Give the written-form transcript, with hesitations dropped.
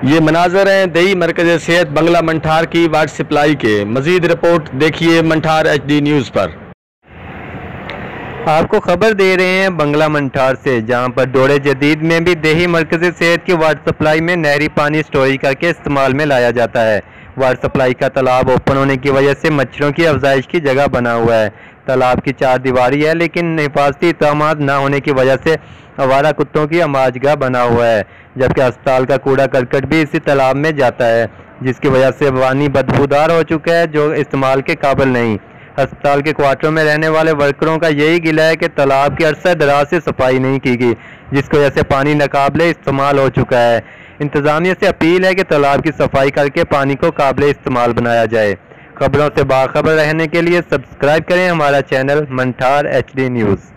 ये मनाजर हैं दही मरकज़ सेहत बंगला मंठार की वाटर सप्लाई के। मज़ीद रिपोर्ट देखिए मंठार HD न्यूज़ पर। आपको खबर दे रहे हैं बंगला मंठार से, जहां पर दौरे जदीद में भी दही मरकज़ सेहत की वाटर सप्लाई में नहरी पानी स्टोरेज करके इस्तेमाल में लाया जाता है। वाटर सप्लाई का तालाब ओपन होने की वजह से मच्छरों की अफजाइश की जगह बना हुआ है। तालाब की 4 दीवारी है, लेकिन हिफाजती इक़दाम न होने की वजह से आवारा कुत्तों की अमाजगाह बना हुआ है, जबकि अस्पताल का कूड़ा करकट भी इसी तालाब में जाता है, जिसकी वजह से पानी बदबूदार हो चुका है, जो इस्तेमाल के काबिल नहीं। अस्पताल के क्वार्टरों में रहने वाले वर्करों का यही गिला है कि तालाब की अरसे दराज से सफाई नहीं की गई, जिसकी वजह से पानी नाकाबिले इस्तेमाल हो चुका है। इंतजामिया से अपील है कि तालाब की सफाई करके पानी को काबिले इस्तेमाल बनाया जाए। खबरों से बाखबर रहने के लिए सब्सक्राइब करें हमारा चैनल मंठार HD न्यूज़।